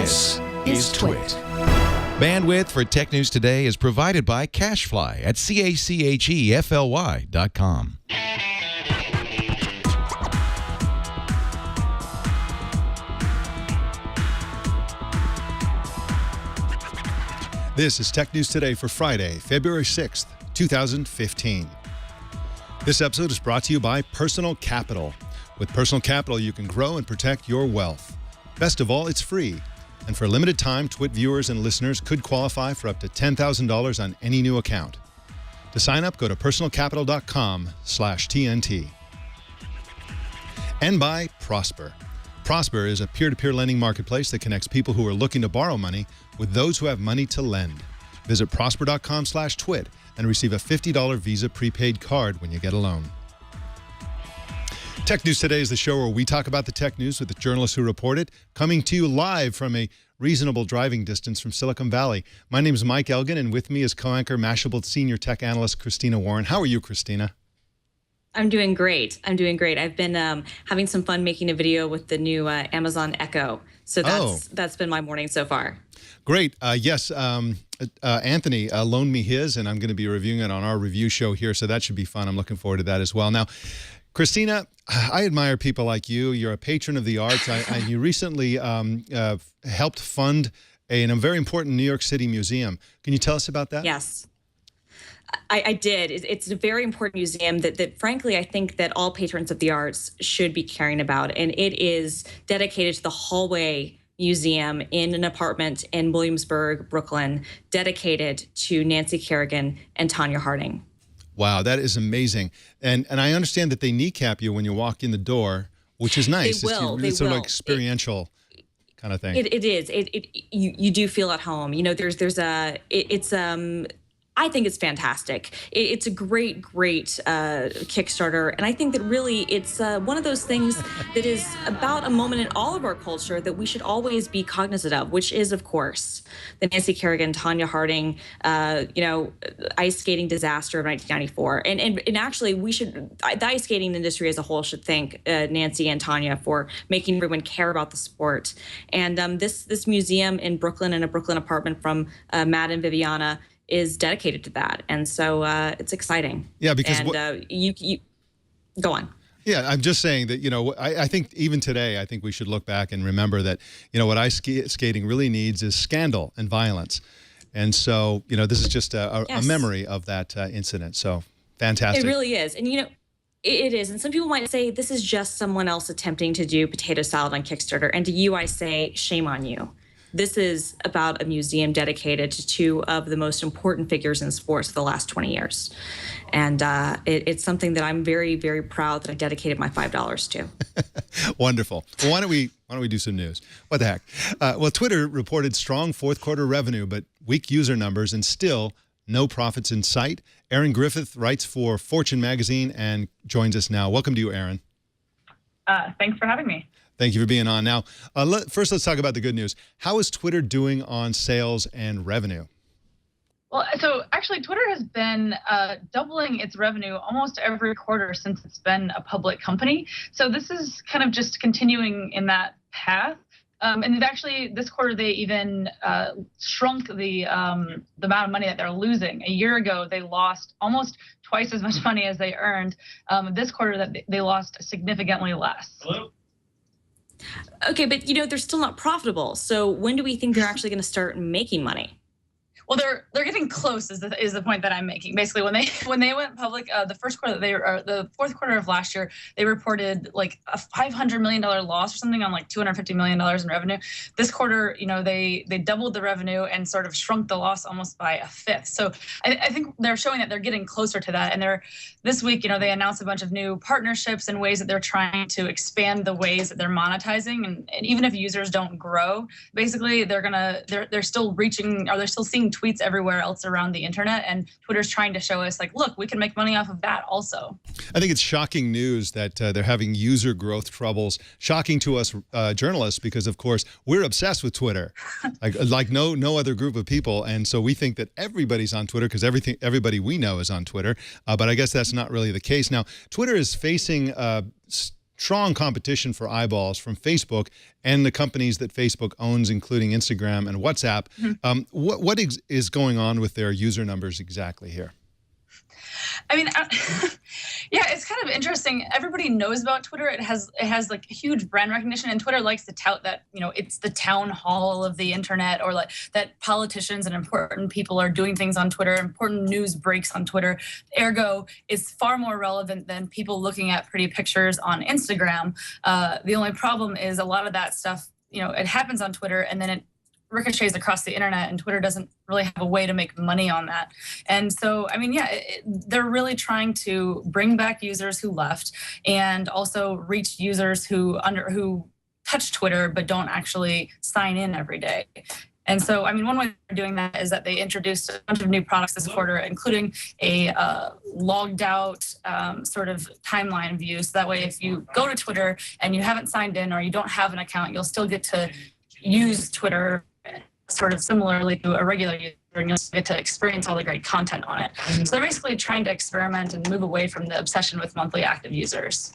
This is Twit. Bandwidth for Tech News Today is provided by CashFly at CACHEFLY.com. This is Tech News Today for Friday, February 6th, 2015. This episode is brought to you by Personal Capital. With Personal Capital, you can grow and protect your wealth. Best of all, it's free. And for a limited time, Twit viewers and listeners could qualify for up to $10,000 on any new account. To sign up, go to personalcapital.com/TNT. And by Prosper. Prosper is a peer-to-peer lending marketplace that connects people who are looking to borrow money with those who have money to lend. Visit prosper.com/twit and receive a $50 Visa prepaid card when you get a loan. Tech News Today is the show where we talk about the tech news with the journalists who report it, coming to you live from a reasonable driving distance from Silicon Valley. My name is Mike Elgan, and with me is co-anchor Mashable senior tech analyst Christina Warren. How are you, Christina? I'm doing great. I've been having some fun making a video with the new Amazon Echo. So that's been my morning so far. Great. Yes, Anthony loaned me his, and I'm going to be reviewing it on our review show here, so that should be fun. I'm looking forward to that as well. Now, Christina, I admire people like you. You're a patron of the arts. And you recently helped fund a very important New York City museum. Can you tell us about that? Yes. I did. It's a very important museum that frankly, I think that all patrons of the arts should be caring about. And it is dedicated to the Hallway Museum in an apartment in Williamsburg, Brooklyn, dedicated to Nancy Kerrigan and Tanya Harding. Wow, that is amazing. And I understand that they kneecap you when you walk in the door, which is nice. They will. It's sort of like experiential kind of thing. It is. You do feel at home. You know, I think it's fantastic. It's a great Kickstarter. And I think that really it's one of those things that is about a moment in all of our culture that we should always be cognizant of, which is, of course, the Nancy Kerrigan, Tanya Harding, ice skating disaster of 1994. And actually, the ice skating industry as a whole should thank Nancy and Tanya for making everyone care about the sport. And this museum in Brooklyn, in a Brooklyn apartment from Matt and Viviana, is dedicated to that, and so it's exciting. Yeah, because you go on. Yeah, I'm just saying that I think even today I think we should look back and remember that what ice skating really needs is scandal and violence, and so this is just a memory of that incident. So fantastic. It really is, and it is. And some people might say this is just someone else attempting to do potato salad on Kickstarter, and to you I say shame on you. This is about a museum dedicated to two of the most important figures in sports for the last 20 years. And it's something that I'm very, very proud that I dedicated my $5 to. Wonderful. Well, why don't we do some news? What the heck? Well, Twitter reported strong fourth quarter revenue, but weak user numbers and still no profits in sight. Erin Griffith writes for Fortune magazine and joins us now. Welcome to you, Erin. Thanks for having me. Thank you for being on. Now, first let's talk about the good news. How is Twitter doing on sales and revenue? Well, so actually Twitter has been doubling its revenue almost every quarter since it's been a public company. So this is kind of just continuing in that path. And actually, this quarter, they even shrunk the amount of money that they're losing. A year ago, they lost almost twice as much money as they earned. This quarter, that they lost significantly less. Hello? Okay, but they're still not profitable. So when do we think they're actually going to start making money? Well, they're getting close is the point that I'm making. Basically, when they went public, the fourth quarter of last year, they reported like a $500 million loss or something on like $250 million in revenue. This quarter, they doubled the revenue and sort of shrunk the loss almost by a fifth. So I think they're showing that they're getting closer to that. And this week, they announced a bunch of new partnerships and ways that they're trying to expand the ways that they're monetizing. And even if users don't grow, basically they're still reaching, or they're still seeing tweets everywhere else around the internet, and Twitter's trying to show us, like, look, we can make money off of that also. I think it's shocking news that they're having user growth troubles. Shocking to us journalists, because of course we're obsessed with Twitter, like no other group of people, and so we think that everybody's on Twitter because everybody we know is on Twitter. But I guess that's not really the case now. Twitter is facing strong competition for eyeballs from Facebook and the companies that Facebook owns, including Instagram and WhatsApp. What is going on with their user numbers exactly here? I mean, yeah, it's kind of interesting. Everybody knows about Twitter. It has like huge brand recognition, and Twitter likes to tout that, you know, it's the town hall of the internet, or like that politicians and important people are doing things on Twitter, important news breaks on Twitter. Ergo, it's far more relevant than people looking at pretty pictures on Instagram. The only problem is a lot of that stuff, you know, it happens on Twitter and then it ricochets across the internet, and Twitter doesn't really have a way to make money on that. And so, I mean, yeah, they're really trying to bring back users who left, and also reach users who touch Twitter but don't actually sign in every day. And so, I mean, one way they're doing that is that they introduced a bunch of new products this quarter, including a logged out sort of timeline view. So that way, if you go to Twitter and you haven't signed in or you don't have an account, you'll still get to use Twitter sort of similarly to a regular user, and you'll get to experience all the great content on it. So they're basically trying to experiment and move away from the obsession with monthly active users.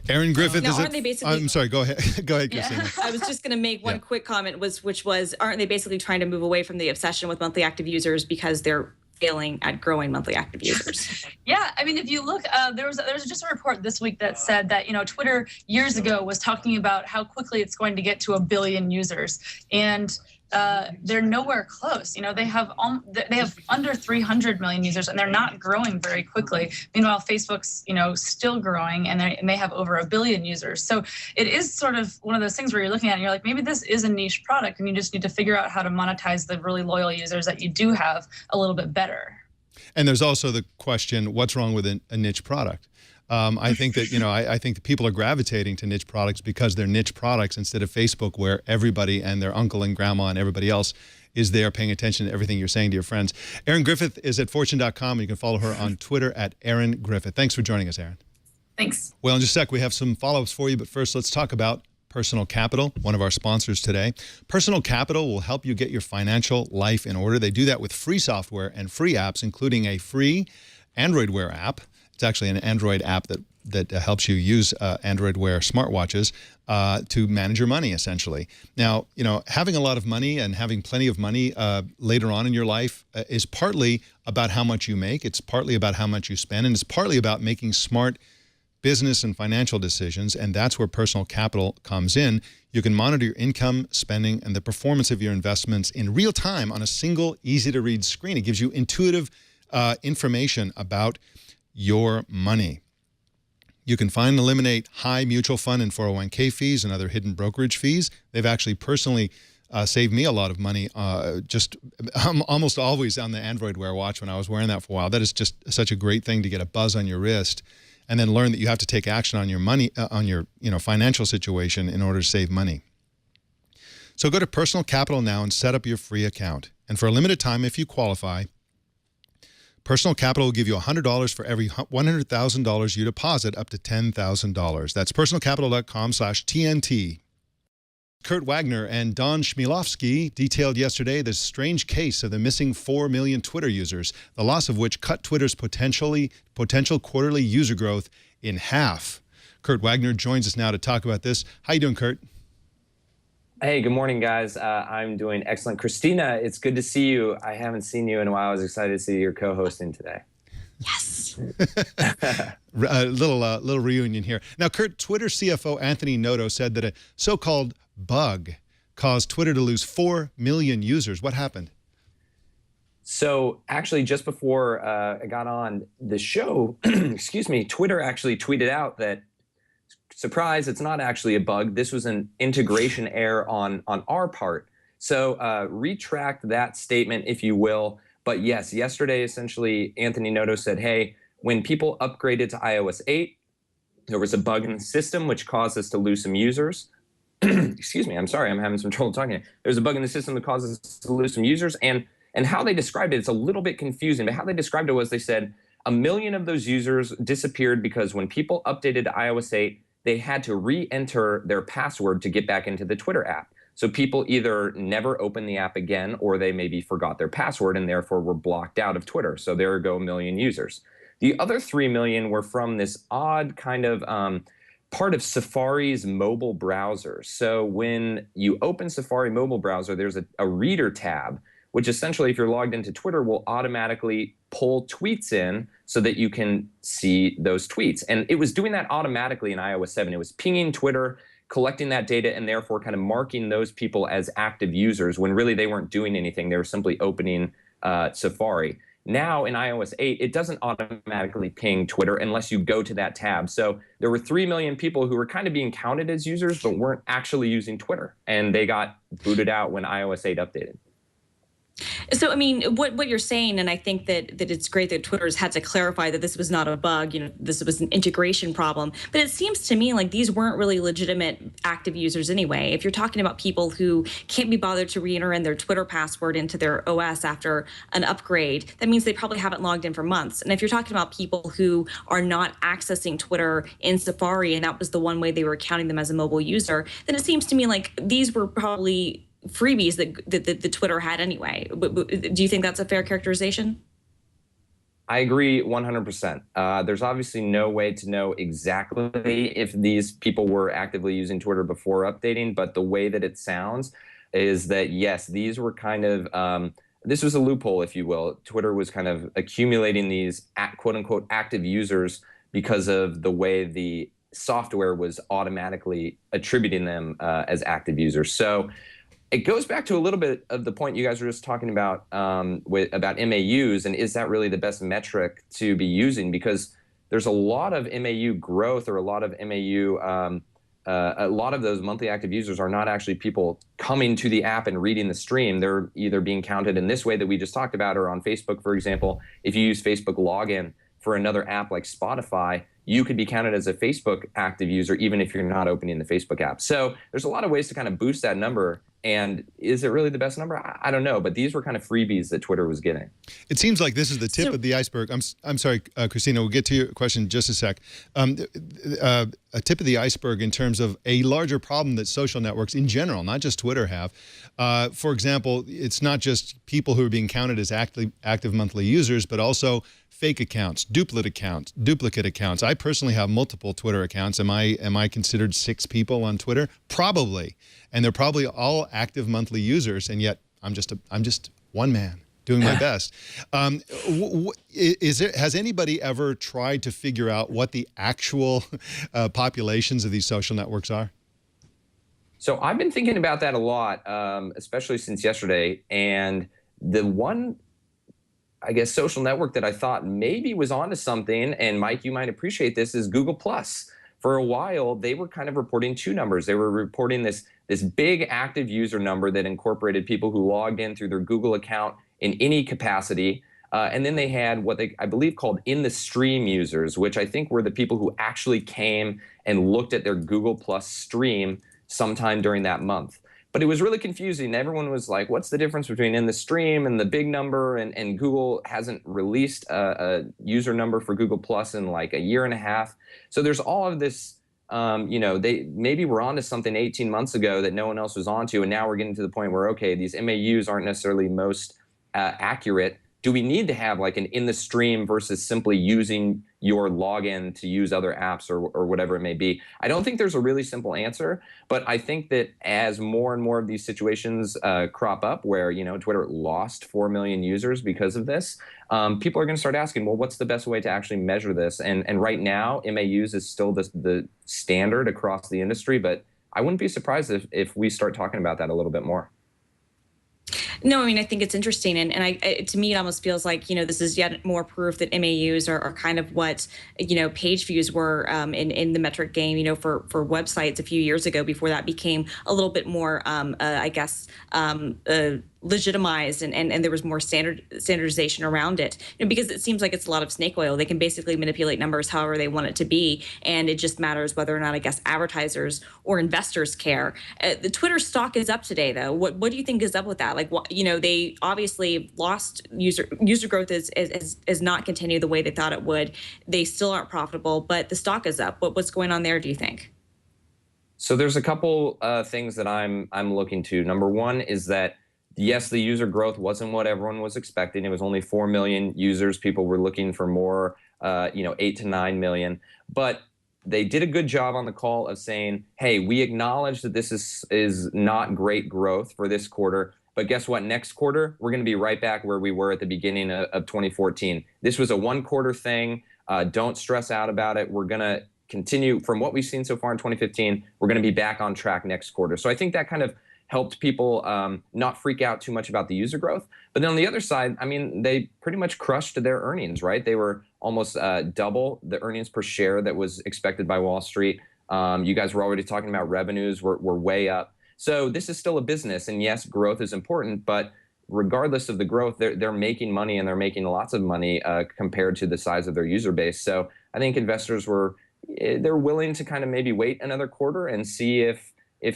Erin, Griffith, now, aren't they basically? I'm sorry. Go ahead. Go ahead, Christina. Yeah. I was just going to make one quick comment, which was, aren't they basically trying to move away from the obsession with monthly active users because they're failing at growing monthly active users? Yeah, I mean, if you look, there was just a report this week that said that, you know, Twitter years ago was talking about how quickly it's going to get to 1 billion users, and they're nowhere close. You know, they have under 300 million users, and they're not growing very quickly. Meanwhile, Facebook's, you know, still growing, and they have over 1 billion users. So it is sort of one of those things where you're looking at it and you're like, maybe this is a niche product, and you just need to figure out how to monetize the really loyal users that you do have a little bit better. And there's also the question, what's wrong with a niche product? I think that, you know, I think that people are gravitating to niche products because they're niche products instead of Facebook, where everybody and their uncle and grandma and everybody else is there paying attention to everything you're saying to your friends. Erin Griffith is at fortune.com, and you can follow her on Twitter at Erin Griffith. Thanks for joining us, Erin. Thanks. Well, in just a sec, we have some follow-ups for you, but first let's talk about Personal Capital, one of our sponsors today. Personal Capital will help you get your financial life in order. They do that with free software and free apps, including a free Android Wear app. It's actually an Android app that helps you use Android Wear smartwatches to manage your money, essentially. Now, you know, having a lot of money and having plenty of money later on in your life is partly about how much you make. It's partly about how much you spend, and it's partly about making smart business and financial decisions, and that's where Personal Capital comes in. You can monitor your income, spending, and the performance of your investments in real time on a single, easy-to-read screen. It gives you intuitive information about your money. You can find and eliminate high mutual fund and 401k fees and other hidden brokerage fees. They've actually personally saved me a lot of money almost always on the Android Wear watch when I was wearing that for a while. That is just such a great thing to get a buzz on your wrist and then learn that you have to take action on your money, on your financial situation in order to save money. So go to Personal Capital now and set up your free account. And for a limited time, if you qualify, Personal Capital will give you $100 for every $100,000 you deposit up to $10,000. That's personalcapital.com/TNT. Kurt Wagner and Don Chmielowski detailed yesterday the strange case of the missing 4 million Twitter users, the loss of which cut Twitter's potential quarterly user growth in half. Kurt Wagner joins us now to talk about this. How you doing, Kurt? Hey, good morning, guys. I'm doing excellent. Christina, it's good to see you. I haven't seen you in a while. I was excited to see you're co-hosting today. Yes. A little reunion here. Now, Kurt, Twitter CFO Anthony Noto said that a so-called bug caused Twitter to lose 4 million users. What happened? So actually, just before I got on the show, excuse me, Twitter actually tweeted out that, surprise, it's not actually a bug. This was an integration error on our part. So retract that statement, if you will. But yes, yesterday, essentially, Anthony Noto said, hey, when people upgraded to iOS 8, there was a bug in the system which caused us to lose some users. Excuse me, I'm sorry, I'm having some trouble talking. There's a bug in the system that causes us to lose some users. And how they described it, it's a little bit confusing, but how they described it was they said 1 million of those users disappeared because when people updated to iOS 8, they had to re-enter their password to get back into the Twitter app. So people either never opened the app again, or they maybe forgot their password and therefore were blocked out of Twitter. So there go 1 million users. The other 3 million were from this odd kind of part of Safari's mobile browser. So when you open Safari mobile browser, there's a reader tab, which essentially, if you're logged into Twitter, will automatically pull tweets in so that you can see those tweets. And it was doing that automatically in iOS 7. It was pinging Twitter, collecting that data, and therefore kind of marking those people as active users when really they weren't doing anything. They were simply opening Safari. Now in iOS 8, it doesn't automatically ping Twitter unless you go to that tab. So there were 3 million people who were kind of being counted as users but weren't actually using Twitter, and they got booted out when iOS 8 updated. So, I mean, what you're saying, and I think that it's great that Twitter's had to clarify that this was not a bug, this was an integration problem. But it seems to me like these weren't really legitimate active users anyway. If you're talking about people who can't be bothered to re-enter in their Twitter password into their OS after an upgrade, that means they probably haven't logged in for months. And if you're talking about people who are not accessing Twitter in Safari, and that was the one way they were counting them as a mobile user, then it seems to me like these were probably freebies that the Twitter had anyway. Do you think that's a fair characterization? I agree 100%. There's obviously no way to know exactly if these people were actively using Twitter before updating, but the way that it sounds is that, yes, these were kind of, this was a loophole, if you will. Twitter was kind of accumulating these quote-unquote active users because of the way the software was automatically attributing them as active users. So it goes back to a little bit of the point you guys were just talking about about MAUs, and is that really the best metric to be using? Because there's a lot of MAU growth, or a lot of MAU, a lot of those monthly active users are not actually people coming to the app and reading the stream. They're either being counted in this way that we just talked about, or on Facebook, for example. If you use Facebook login for another app like Spotify, you could be counted as a Facebook active user even if you're not opening the Facebook app. So there's a lot of ways to kind of boost that number. And is it really the best number? I don't know, but these were kind of freebies that Twitter was getting. It seems like this is the tip of the iceberg. I'm sorry, Christina, we'll get to your question in just a sec. A tip of the iceberg in terms of a larger problem that social networks in general, not just Twitter, have. For example, it's not just people who are being counted as active monthly users, but also fake accounts, duplicate accounts. I personally have multiple Twitter accounts. Am I considered 6 people on Twitter? Probably. And they're probably all active monthly users, and yet I'm just one man doing my best. Has anybody ever tried to figure out what the actual populations of these social networks are? So I've been thinking about that a lot, especially since yesterday. And the one, I guess, social network that I thought maybe was onto something, and Mike, you might appreciate this, is Google+. For a while, they were kind of reporting 2 numbers. They were reporting this big active user number that incorporated people who logged in through their Google account in any capacity. And then they had what they, I believe, called in-the-stream users, which I think were the people who actually came and looked at their Google+ stream sometime during that month. But it was really confusing. Everyone was like, what's the difference between in the stream and the big number? And Google hasn't released a user number for Google Plus in like a year and a half. So there's all of this, they maybe were onto something 18 months ago that no one else was onto. And now we're getting to the point where, okay, these MAUs aren't necessarily most accurate. Do we need to have like an in the stream versus simply using your login to use other apps or whatever it may be? I don't think there's a really simple answer, but I think that as more and more of these situations crop up where, Twitter lost 4 million users because of this, people are going to start asking, well, what's the best way to actually measure this? And right now, MAUs is still the standard across the industry, but I wouldn't be surprised if we start talking about that a little bit more. No, I mean, I think it's interesting. And to me, it almost feels like, this is yet more proof that MAUs are kind of what, page views were in the metric game, for websites a few years ago before that became a little bit more, legitimized and there was more standardization around it, because it seems like it's a lot of snake oil. They can basically manipulate numbers however they want it to be, and it just matters whether or not, I guess, advertisers or investors care. The Twitter stock is up today, though. What do you think is up with that? Like, they obviously lost user growth is not continued the way they thought it would. They still aren't profitable, but the stock is up. What's going on there, do you think? So there's a couple things that I'm looking to. Number one is that, yes, the user growth wasn't what everyone was expecting. It was only 4 million users. People were looking for more, 8 to 9 million. But they did a good job on the call of saying, hey, we acknowledge that this is not great growth for this quarter, but guess what? Next quarter, we're going to be right back where we were at the beginning of 2014. This was a one-quarter thing. Don't stress out about it. We're going to continue from what we've seen so far in 2015. We're going to be back on track next quarter. So I think that kind of helped people not freak out too much about the user growth. But then on the other side, I mean, they pretty much crushed their earnings, right? They were almost double the earnings per share that was expected by Wall Street. You guys were already talking about revenues were way up. So this is still a business, and yes, growth is important, but regardless of the growth, they're making money, and they're making lots of money compared to the size of their user base. So I think investors they're willing to kind of maybe wait another quarter and see if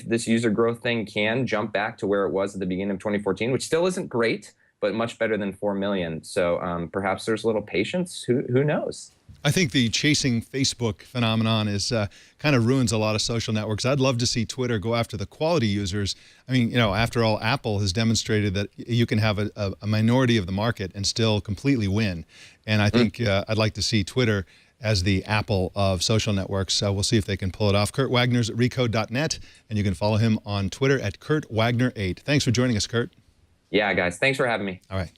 this user growth thing can jump back to where it was at the beginning of 2014, which still isn't great, but much better than 4 million. So perhaps there's a little patience. Who knows? I think the chasing Facebook phenomenon is kind of ruins a lot of social networks. I'd love to see Twitter go after the quality users. I mean, after all, Apple has demonstrated that you can have a minority of the market and still completely win. And I think I'd like to see Twitter as the Apple of social networks. We'll see if they can pull it off. Kurt Wagner's at recode.net, and you can follow him on Twitter at KurtWagner8. Thanks for joining us, Kurt. Yeah, guys. Thanks for having me. All right.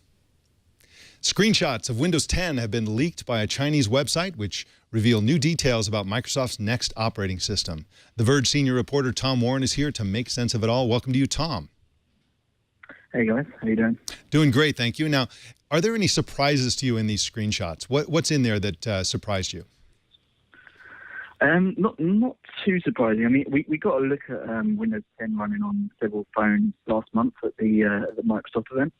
Screenshots of Windows 10 have been leaked by a Chinese website, which reveal new details about Microsoft's next operating system. The Verge senior reporter Tom Warren is here to make sense of it all. Welcome to you, Tom. Hey guys, how you doing? Doing great, thank you. Now, are there any surprises to you in these screenshots? What's in there that surprised you? Not too surprising. I mean, we got a look at Windows 10 running on several phones last month at the Microsoft event.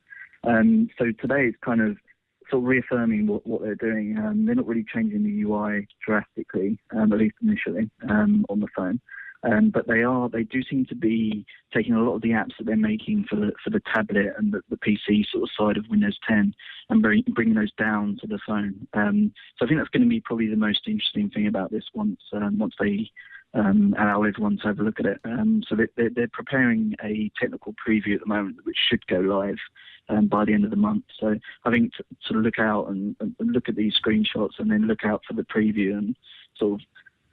So today it's kind of sort of reaffirming what they're doing. They're not really changing the UI drastically, at least initially, on the phone. But they do seem to be taking a lot of the apps that they're making for the tablet and the PC sort of side of Windows 10 and bringing those down to the phone. So I think that's going to be probably the most interesting thing about this once they allow everyone to have a look at it. So they're preparing a technical preview at the moment, which should go live by the end of the month. So I think to sort of look out and look at these screenshots and then look out for the preview and sort of.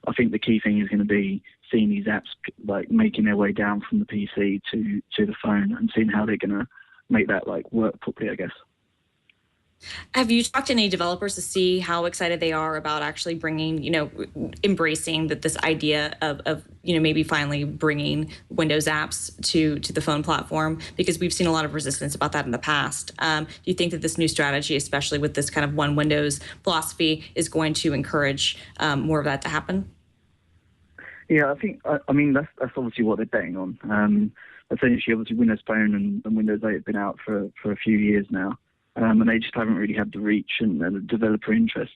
I think the key thing is going to be seeing these apps like making their way down from the PC to the phone and seeing how they're going to make that like work properly, I guess. Have you talked to any developers to see how excited they are about actually bringing, embracing this idea of maybe finally bringing Windows apps to the phone platform? Because we've seen a lot of resistance about that in the past. Do you think that this new strategy, especially with this kind of one Windows philosophy, is going to encourage more of that to happen? Yeah, I mean, that's obviously what they're betting on. Essentially, obviously, Windows Phone and Windows 8 have been out for a few years now. And they just haven't really had the reach and the developer interest.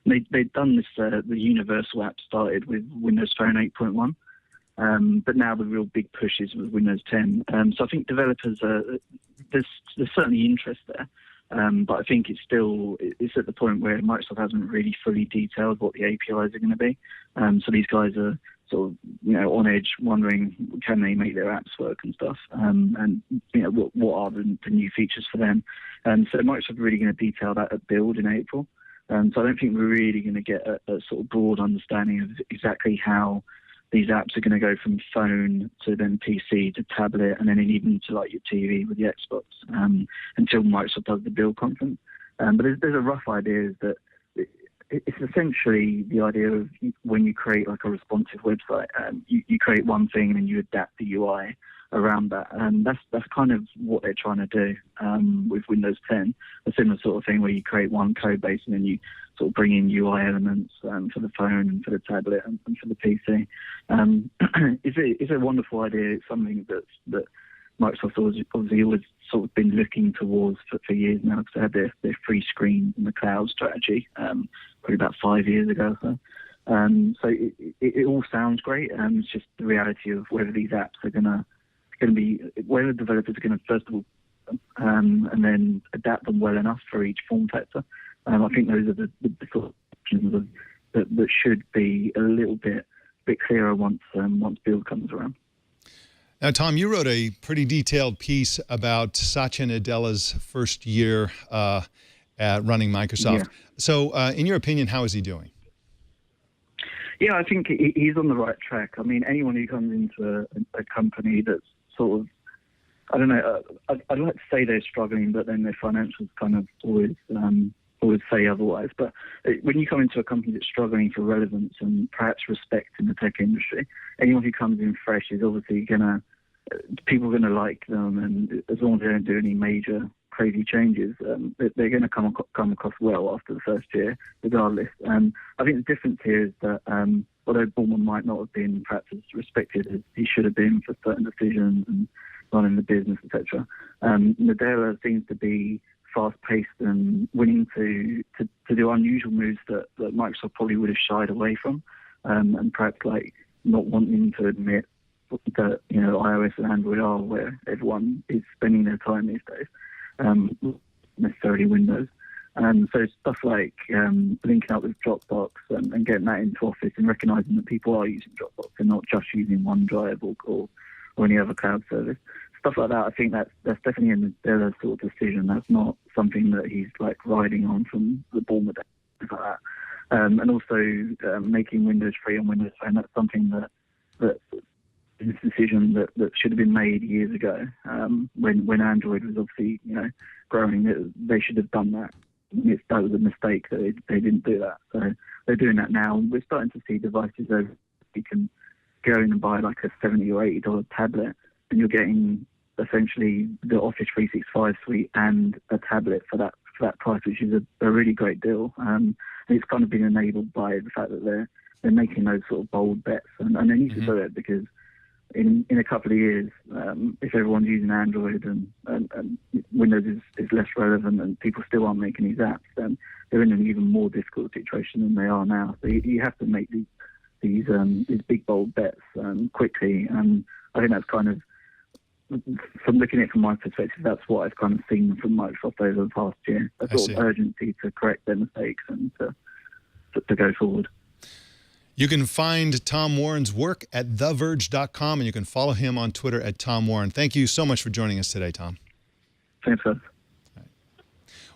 They've done this, the Universal app started with Windows Phone 8.1, but now the real big push is with Windows 10. So I think developers, there's certainly interest there, but I think it's at the point where Microsoft hasn't really fully detailed what the APIs are going to be. So these guys are sort of, on edge, wondering can they make their apps work and stuff, and what are the new features for them. So Microsoft are really going to detail that at Build in April. So I don't think we're really going to get a sort of broad understanding of exactly how these apps are going to go from phone to then PC to tablet and then even to like your TV with the Xbox until Microsoft does the Build conference. But there's a rough idea that it's essentially the idea of when you create like a responsive website, you create one thing and then you adapt the UI around that. And that's kind of what they're trying to do with Windows 10, a similar sort of thing where you create one code base and then you sort of bring in UI elements for the phone and for the tablet and for the PC. It's a wonderful idea. It's something that Microsoft obviously always sort of been looking towards for years now, because they had their free screen in the cloud strategy probably about 5 years ago or so. So it all sounds great. It's just the reality of whether these apps are going to be, whether developers are going to first of all and then adapt them well enough for each form factor. I think those are the sort of options that should be a little bit clearer once Build comes around. Now, Tom, you wrote a pretty detailed piece about Satya Nadella's first year at running Microsoft. Yeah. So, in your opinion, how is he doing? Yeah, I think he's on the right track. I mean, anyone who comes into a company that's sort of, I don't know, I'd like to say they're struggling, but then their financials kind of always say otherwise. But when you come into a company that's struggling for relevance and perhaps respect in the tech industry, anyone who comes in fresh is obviously people are going to like them, and as long as they don't do any major crazy changes, they're going to come across well after the first year, regardless. I think the difference here is that although Ballman might not have been perhaps as respected as he should have been for certain decisions and running the business, etc., Nadella seems to be fast-paced and willing to do unusual moves that Microsoft probably would have shied away from, and perhaps like not wanting to admit that iOS and Android are where everyone is spending their time these days, not necessarily Windows. So stuff like linking up with Dropbox and getting that into Office and recognizing that people are using Dropbox and not just using OneDrive or any other cloud service. Stuff like that, I think that's definitely a sort of decision. That's not something that he's like riding on from the Bournemouth days, like that. And also making Windows free on Windows Phone, that's something that is a decision that should have been made years ago, when Android was obviously growing. They should have done that. That was a mistake that they didn't do that. So they're doing that now. We're starting to see devices where you can go in and buy like a $70 or $80 tablet, and you're getting essentially the Office 365 suite and a tablet for that price, which is a really great deal. And it's kind of been enabled by the fact that they're making those sort of bold bets, and they need to do it, because in a couple of years, if everyone's using Android and Windows is less relevant and people still aren't making these apps, then they're in an even more difficult situation than they are now. So you have to make these big bold bets quickly, and I think that's kind of, from looking at it from my perspective, that's what I've kind of seen from Microsoft over the past year. A sort of urgency to correct their mistakes and to go forward. You can find Tom Warren's work at theverge.com, and you can follow him on Twitter at Tom Warren. Thank you so much for joining us today, Tom. Thanks, guys.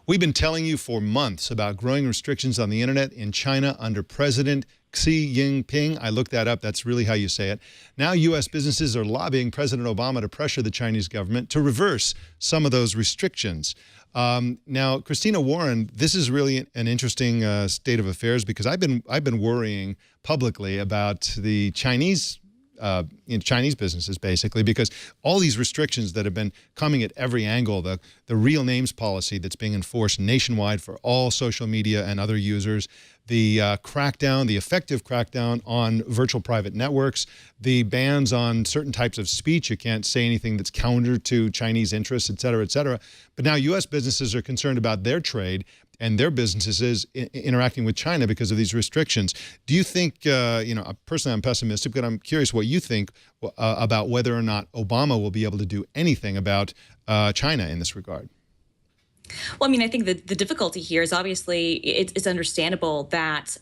We've been telling you for months about growing restrictions on the internet in China under President Xi Jinping. I looked that up. That's really how you say it. Now U.S. businesses are lobbying President Obama to pressure the Chinese government to reverse some of those restrictions. Now, Christina Warren, this is really an interesting state of affairs, because I've been worrying publicly about the Chinese businesses, basically, because all these restrictions that have been coming at every angle, the real names policy that's being enforced nationwide for all social media and other users, the effective crackdown on virtual private networks, the bans on certain types of speech. You can't say anything that's counter to Chinese interests, et cetera, et cetera. But now U.S. businesses are concerned about their trade and their businesses interacting with China because of these restrictions. Do you think, personally I'm pessimistic, but I'm curious what you think about whether or not Obama will be able to do anything about China in this regard? Well, I mean, I think that the difficulty here is obviously it's understandable that,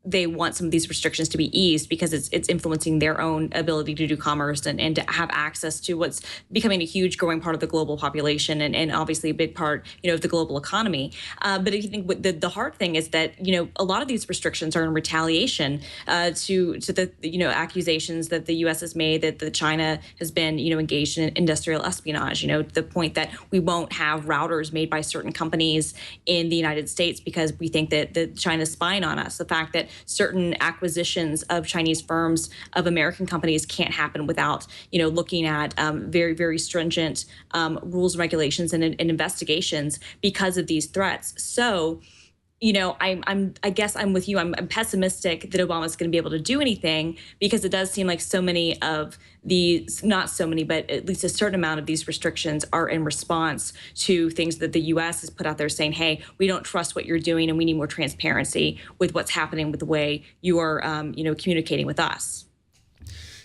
they want some of these restrictions to be eased, because it's influencing their own ability to do commerce and to have access to what's becoming a huge growing part of the global population and obviously a big part, of the global economy. But I think the hard thing is that, a lot of these restrictions are in retaliation to the, accusations that the U.S. has made that China has been, engaged in industrial espionage, to the point that we won't have routers made by certain companies in the United States because we think that China's spying on us. The fact that certain acquisitions of Chinese firms of American companies can't happen without, looking at very, very stringent rules and regulations and investigations because of these threats. So, I guess I'm with you. I'm pessimistic that Obama's going to be able to do anything, because it does seem like so many of these, not so many, but at least a certain amount of these restrictions are in response to things that the U.S. has put out there saying, hey, we don't trust what you're doing and we need more transparency with what's happening with the way you are, communicating with us.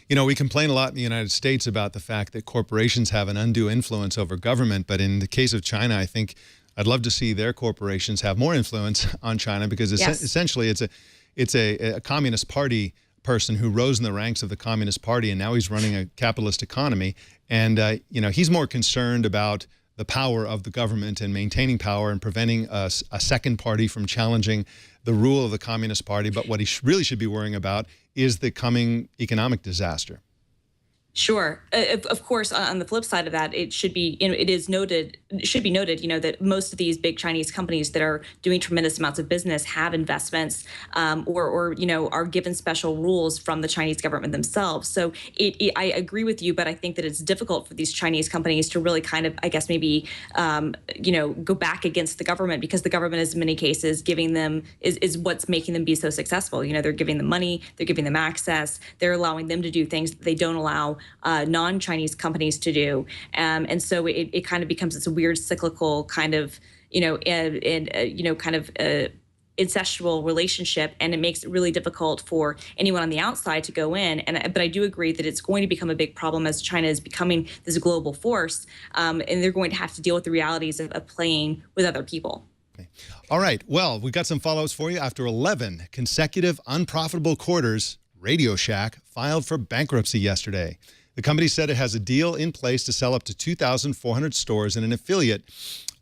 We complain a lot in the United States about the fact that corporations have an undue influence over government. But in the case of China, I think I'd love to see their corporations have more influence on China, because essentially it's a Communist Party person who rose in the ranks of the Communist Party, and now he's running a capitalist economy. And he's more concerned about the power of the government and maintaining power and preventing a second party from challenging the rule of the Communist Party. But what he really should be worrying about is the coming economic disaster. Sure. Of course, on the flip side of that, it should be, it should be noted, that most of these big Chinese companies that are doing tremendous amounts of business have investments, or are given special rules from the Chinese government themselves. So I agree with you, but I think that it's difficult for these Chinese companies to really kind of, I guess, maybe, go back against the government, because the government is in many cases giving them is what's making them be so successful. They're giving them money, they're giving them access, they're allowing them to do things that they don't allow non-Chinese companies to do, and so it kind of becomes this weird cyclical kind of incestual relationship, and it makes it really difficult for anyone on the outside to go in. But I do agree that it's going to become a big problem as China is becoming this global force, and they're going to have to deal with the realities of playing with other people. Okay. All right. Well, we've got some follow-ups for you. After 11 consecutive unprofitable quarters, Radio Shack filed for bankruptcy yesterday. The company said it has a deal in place to sell up to 2,400 stores in an affiliate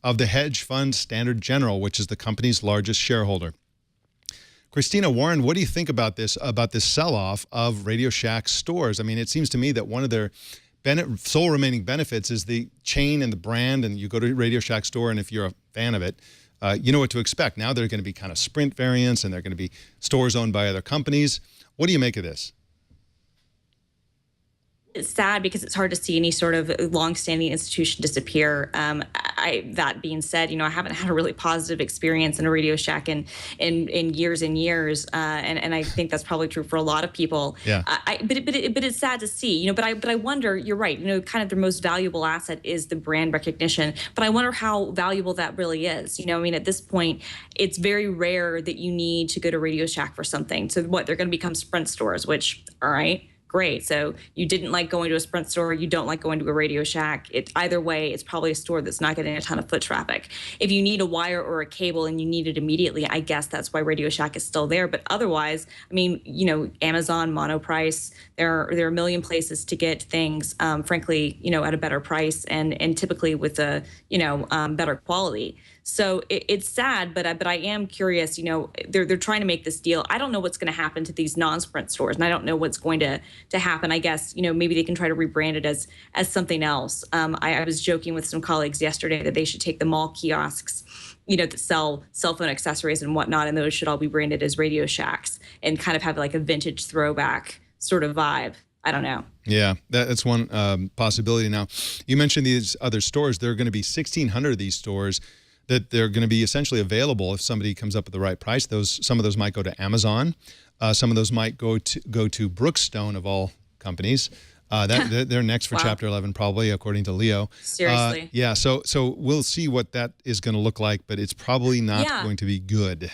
of the hedge fund Standard General, which is the company's largest shareholder. Christina Warren, what do you think about this sell-off of Radio Shack's stores? I mean, it seems to me that one of their sole remaining benefits is the chain and the brand, and you go to Radio Shack store, and if you're a fan of it, you know what to expect. Now they're going to be kind of Sprint variants, and they're going to be stores owned by other companies. What do you make of this? It's sad because it's hard to see any sort of longstanding institution disappear. That being said, I haven't had a really positive experience in a Radio Shack in years and years, and I think that's probably true for a lot of people. Yeah. But it's sad to see, But I wonder. You're right. Kind of their most valuable asset is the brand recognition. But I wonder how valuable that really is. At this point, it's very rare that you need to go to Radio Shack for something. So what? They're going to become Sprint stores, which, all right. Great. So you didn't like going to a Sprint store, you don't like going to a Radio Shack. Either way, it's probably a store that's not getting a ton of foot traffic. If you need a wire or a cable and you need it immediately, I guess that's why Radio Shack is still there. But otherwise, Amazon, Monoprice, there are a million places to get things, frankly, at a better price and typically with a, better quality. So it's sad, but I am curious. They're trying to make this deal. I don't know what's going to happen to these non-Sprint stores, and I don't know what's going to happen. I guess maybe they can try to rebrand it as something else. I was joking with some colleagues yesterday that they should take the mall kiosks, that sell cell phone accessories and whatnot, and those should all be branded as Radio Shacks and kind of have like a vintage throwback sort of vibe. I don't know. Yeah, that's one possibility. Now, you mentioned these other stores. There are going to be 1,600 of these stores that they're going to be essentially available if somebody comes up with the right price. Some of those might go to Amazon. Some of those might go to Brookstone, of all companies. They're next for Wow. Chapter 11, probably, according to Leo. Seriously. Yeah, so we'll see what that is going to look like, but it's probably not going to be good.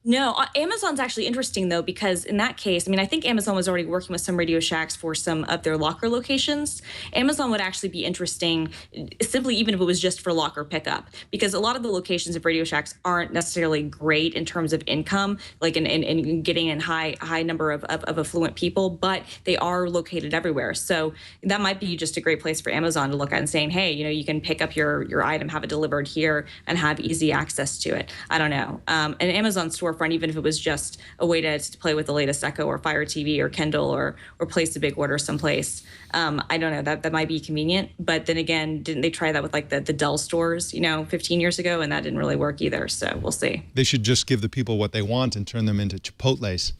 No, Amazon's actually interesting, though, because in that case, I think Amazon was already working with some Radio Shacks for some of their locker locations. Amazon would actually be interesting simply even if it was just for locker pickup, because a lot of the locations of Radio Shacks aren't necessarily great in terms of income, like in getting in high number of affluent people, but they are located everywhere. So that might be just a great place for Amazon to look at and saying, hey, you can pick up your item, have it delivered here, and have easy access to it. I don't know. An Amazon storefront, even if it was just a way to play with the latest Echo or Fire TV or Kindle or place a big order someplace. I don't know, that might be convenient. But then again, didn't they try that with like the Dell stores, 15 years ago, and that didn't really work either. So we'll see. They should just give the people what they want and turn them into Chipotles.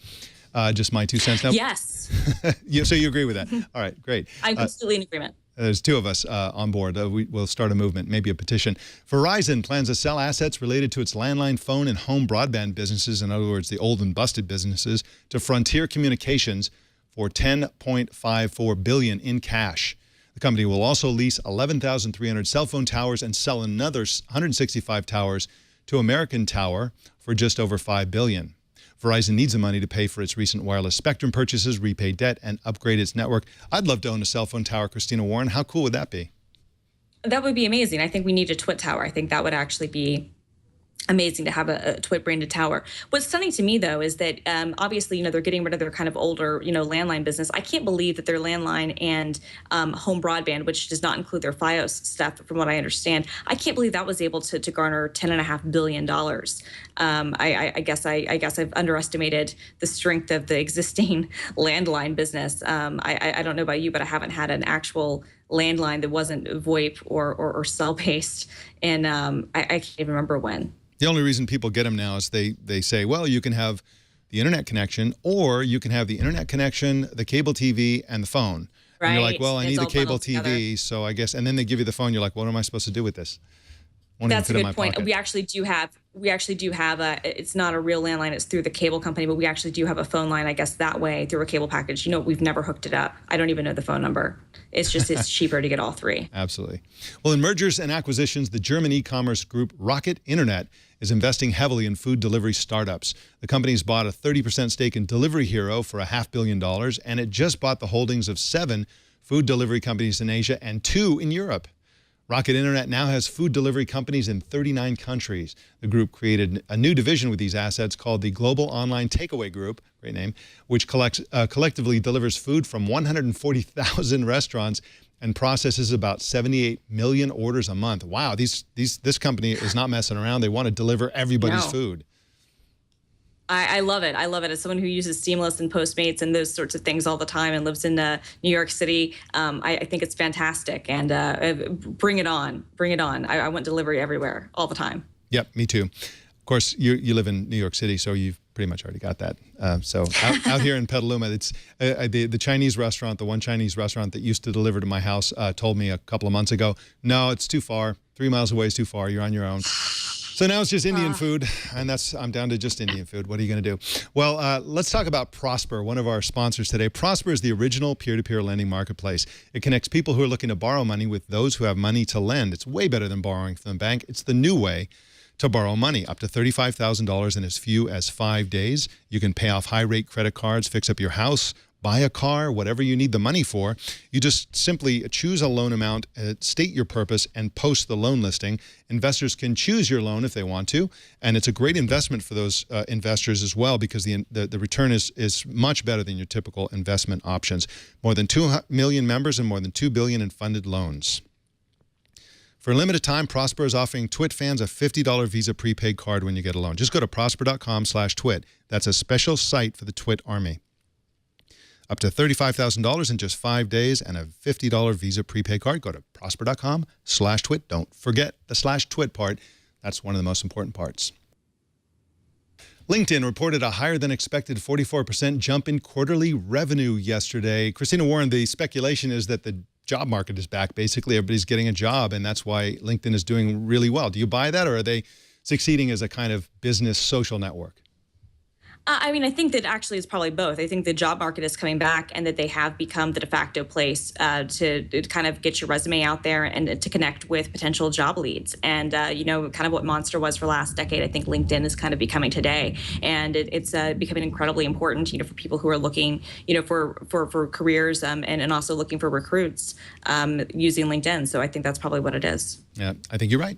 Just my 2 cents. Now, Yes. So you agree with that? All right, great. I'm completely in agreement. There's two of us on board. We'll start a movement, maybe a petition. Verizon plans to sell assets related to its landline phone and home broadband businesses, in other words, the old and busted businesses, to Frontier Communications for $10.54 billion in cash. The company will also lease 11,300 cell phone towers and sell another 165 towers to American Tower for just over $5 billion. Verizon needs the money to pay for its recent wireless spectrum purchases, repay debt, and upgrade its network. I'd love to own a cell phone tower, Christina Warren. How cool would that be? That would be amazing. I think we need a Twit Tower. I think that would actually be amazing to have a TWiT branded tower. What's stunning to me, though, is that obviously, they're getting rid of their kind of older, landline business. I can't believe that their landline and home broadband, which does not include their Fios stuff, from what I understand, I can't believe that was able to garner $10.5 billion. I guess I've underestimated the strength of the existing landline business. I don't know about you, but I haven't had an actual landline that wasn't VoIP or cell based, and I can't even remember when. The only reason people get them now is they say, well, you can have the internet connection, or you can have the internet connection, the cable TV, and the phone. Right. And you're like, well, I need the cable TV, together. so I guess, and then they give you the phone. You're like, what am I supposed to do with this? That's a good point. We actually do have it's not a real landline. It's through the cable company, but we actually do have a phone line, I guess, that way through a cable package. We've never hooked it up. I don't even know the phone number. It's just, it's cheaper to get all three. Absolutely. Well, in mergers and acquisitions, the German e-commerce group Rocket Internet is investing heavily in food delivery startups. The company's bought a 30% stake in Delivery Hero for $500 million, and it just bought the holdings of 7 food delivery companies in Asia and 2 in Europe. Rocket Internet now has food delivery companies in 39 countries. The group created a new division with these assets called the Global Online Takeaway Group, great name, which collectively delivers food from 140,000 restaurants and processes about 78 million orders a month. Wow, this company is not messing around. They want to deliver everybody's food. I love it. I love it. As someone who uses Seamless and Postmates and those sorts of things all the time and lives in New York City, I think it's fantastic. And bring it on. Bring it on. I want delivery everywhere, all the time. Yep, me too. Of course, you live in New York City, so you've pretty much already got that. So out here in Petaluma, it's the Chinese restaurant, the one Chinese restaurant that used to deliver to my house, told me a couple of months ago, no, it's too far. 3 miles away is too far. You're on your own. So now it's just Indian food, and I'm down to just Indian food. What are you going to do? Well, let's talk about Prosper, one of our sponsors today. Prosper is the original peer-to-peer lending marketplace. It connects people who are looking to borrow money with those who have money to lend. It's way better than borrowing from the bank. It's the new way to borrow money, up to $35,000 in as few as 5 days. You can pay off high-rate credit cards, fix up your house, buy a car, whatever you need the money for. You just simply choose a loan amount, state your purpose, and post the loan listing. Investors can choose your loan if they want to, and it's a great investment for those investors as well, because the return is much better than your typical investment options. More than 2 million members and more than $2 billion in funded loans. For a limited time, Prosper is offering TWiT fans a $50 Visa prepaid card when you get a loan. Just go to prosper.com/TWiT. That's a special site for the TWiT Army. Up to $35,000 in just 5 days and a $50 Visa prepaid card. Go to prosper.com/TWiT. Don't forget the /TWiT part. That's one of the most important parts. LinkedIn reported a higher than expected 44% jump in quarterly revenue yesterday. Christina Warren, the speculation is that the job market is back. Basically, everybody's getting a job, and that's why LinkedIn is doing really well. Do you buy that, or are they succeeding as a kind of business social network? I think that actually it's probably both. I think the job market is coming back, and that they have become the de facto place to kind of get your resume out there and to connect with potential job leads. And, kind of what Monster was for last decade, I think LinkedIn is kind of becoming today. And it's becoming incredibly important, for people who are looking, for careers and also looking for recruits using LinkedIn. So I think that's probably what it is. Yeah, I think you're right.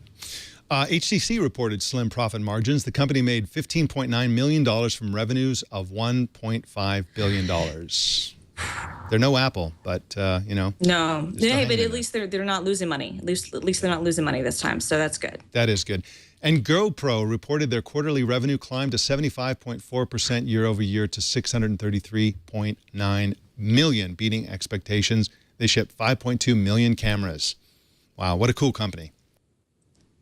HTC reported slim profit margins. The company made $15.9 million from revenues of $1.5 billion. They're no Apple, but, No. Yeah, but at least they're not losing money. At least they're not losing money this time, so that's good. That is good. And GoPro reported their quarterly revenue climbed to 75.4% year over year to $633.9 million, beating expectations. They shipped 5.2 million cameras. Wow, what a cool company.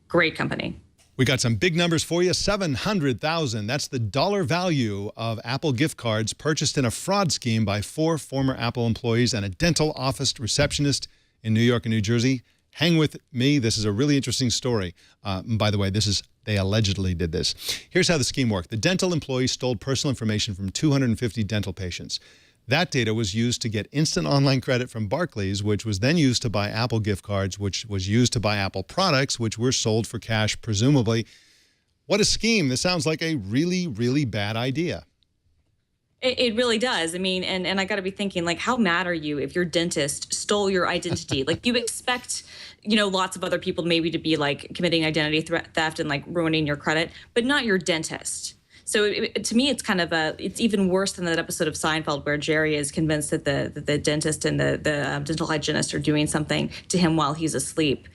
Great company. We got some big numbers for you. 700,000. That's the dollar value of Apple gift cards purchased in a fraud scheme by 4 former Apple employees and a dental office receptionist in New York and New Jersey. Hang with me. This is a really interesting story. By the way, they allegedly did this. Here's how the scheme worked. The dental employees stole personal information from 250 dental patients. That data was used to get instant online credit from Barclays, which was then used to buy Apple gift cards, which was used to buy Apple products, which were sold for cash, presumably. What a scheme. This sounds like a really, really bad idea. It really does. I mean, and I got to be thinking, like, how mad are you if your dentist stole your identity? Like, you expect, lots of other people maybe to be like committing identity theft and like ruining your credit, but not your dentist. So to me, it's kind of it's even worse than that episode of Seinfeld where Jerry is convinced that the dentist and the dental hygienist are doing something to him while he's asleep.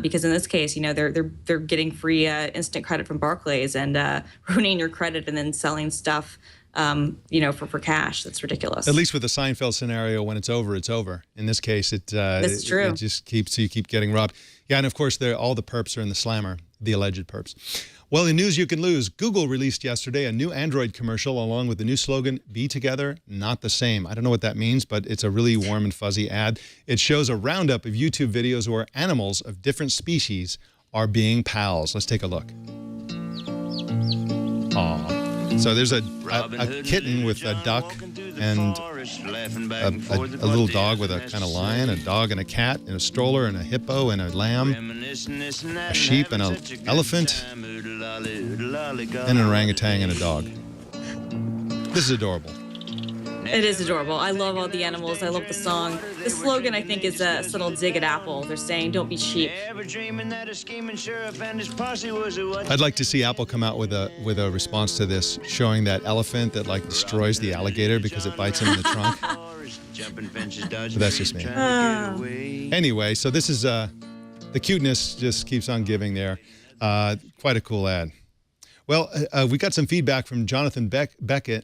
Because in this case, they're getting free instant credit from Barclays and ruining your credit and then selling stuff, for cash. That's ridiculous. At least with the Seinfeld scenario, when it's over, it's over. In this case, That's true. It just keep getting robbed. Yeah, and of course, all the perps are in the slammer, the alleged perps. Well, in news you can lose, Google released yesterday a new Android commercial along with the new slogan, "Be together, not the same." I don't know what that means, but it's a really warm and fuzzy ad. It shows a roundup of YouTube videos where animals of different species are being pals. Let's take a look. Aw. So there's a kitten with a duck and a little dog with a kind of lion, a dog and a cat, and a stroller and a hippo and a lamb, a sheep and an elephant, and an orangutan and a dog. This is adorable. It is adorable. I love all the animals. I love the song. The slogan, I think, is a subtle dig at Apple. They're saying, "Don't be sheep." I'd like to see Apple come out with a response to this, showing that elephant that like destroys the alligator because it bites him in the trunk. But that's just me. Anyway, so this is the cuteness just keeps on giving there. Quite a cool ad. Well, we got some feedback from Jonathan Bennett,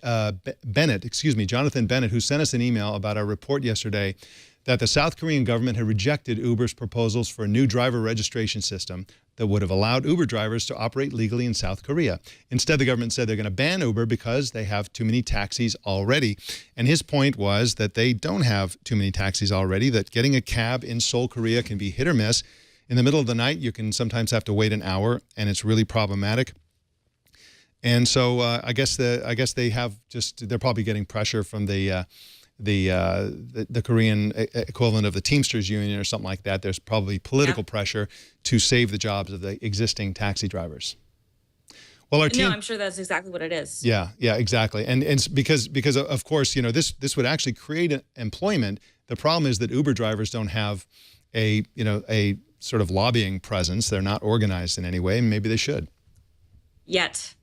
who sent us an email about our report yesterday that the South Korean government had rejected Uber's proposals for a new driver registration system that would have allowed Uber drivers to operate legally in South Korea. Instead, the government said they're going to ban Uber because they have too many taxis already. And his point was that they don't have too many taxis already, that getting a cab in Seoul, Korea can be hit or miss. In the middle of the night, you can sometimes have to wait an hour, and it's really problematic. And so I guess they have they're probably getting pressure from the Korean equivalent of the Teamsters Union or something like that. There's probably political pressure to save the jobs of the existing taxi drivers. Well, I'm sure that's exactly what it is. Yeah, exactly. And because of course, this would actually create employment. The problem is that Uber drivers don't have a sort of lobbying presence. They're not organized in any way, and maybe they should. Yet,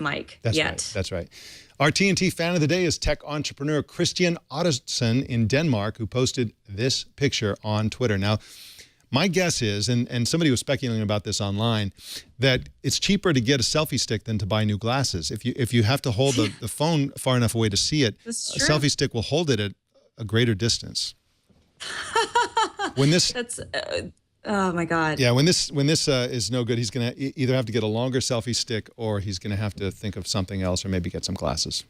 Mike. That's right. Our TNT fan of the day is tech entrepreneur Christian Ottosson in Denmark, who posted this picture on Twitter. Now, my guess is, and somebody was speculating about this online, that it's cheaper to get a selfie stick than to buy new glasses. If you have to hold the phone far enough away to see it, a selfie stick will hold it at a greater distance. Oh my God. Yeah, when this is no good, he's going to either have to get a longer selfie stick or he's going to have to think of something else or maybe get some glasses.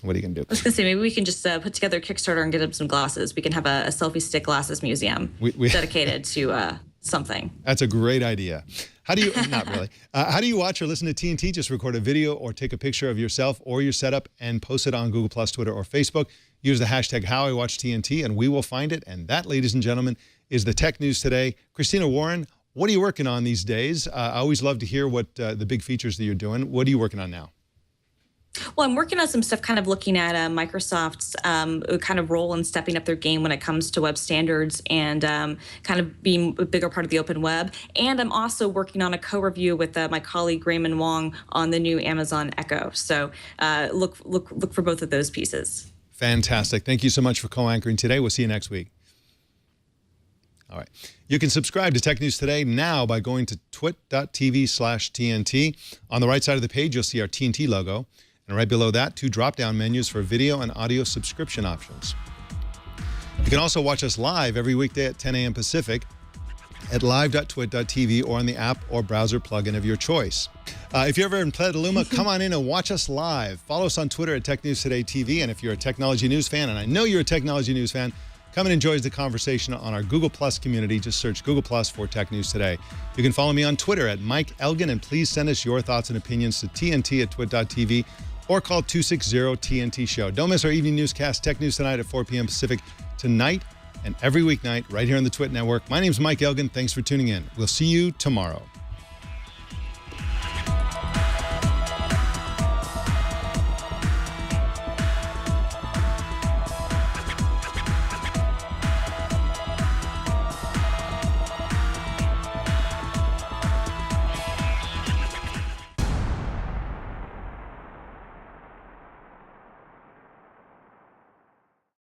What are you going to do? I was going to say, maybe we can just put together a Kickstarter and get him some glasses. We can have a selfie stick glasses museum dedicated to something. That's a great idea. How do you, not really, how do you watch or listen to TNT? Just record a video or take a picture of yourself or your setup and post it on Google+, Twitter, or Facebook. Use the hashtag #HowIWatchTNT and we will find it. And that, ladies and gentlemen, is the Tech News Today. Christina Warren, what are you working on these days? I always love to hear what the big features that you're doing. What are you working on now? Well, I'm working on some stuff kind of looking at Microsoft's kind of role in stepping up their game when it comes to web standards and kind of being a bigger part of the open web. And I'm also working on a co-review with my colleague Raymond Wong on the new Amazon Echo. So look for both of those pieces. Fantastic. Thank you so much for co-anchoring today. We'll see you next week. All right. You can subscribe to Tech News Today now by going to twit.tv/TNT. On the right side of the page, you'll see our TNT logo. And right below that, 2 drop-down menus for video and audio subscription options. You can also watch us live every weekday at 10 a.m. Pacific at live.twit.tv or on the app or browser plugin of your choice. If you're ever in Petaluma, come on in and watch us live. Follow us on Twitter at Tech News Today TV. And if you're a Technology News fan, and I know you're a Technology News fan, come and enjoy the conversation on our Google Plus community. Just search Google Plus for Tech News Today. You can follow me on Twitter at Mike Elgan, and please send us your thoughts and opinions to TNT@twit.tv or call 260-TNT-SHOW. Don't miss our evening newscast, Tech News Tonight at 4 p.m. Pacific, tonight and every weeknight right here on the Twit Network. My name is Mike Elgan. Thanks for tuning in. We'll see you tomorrow.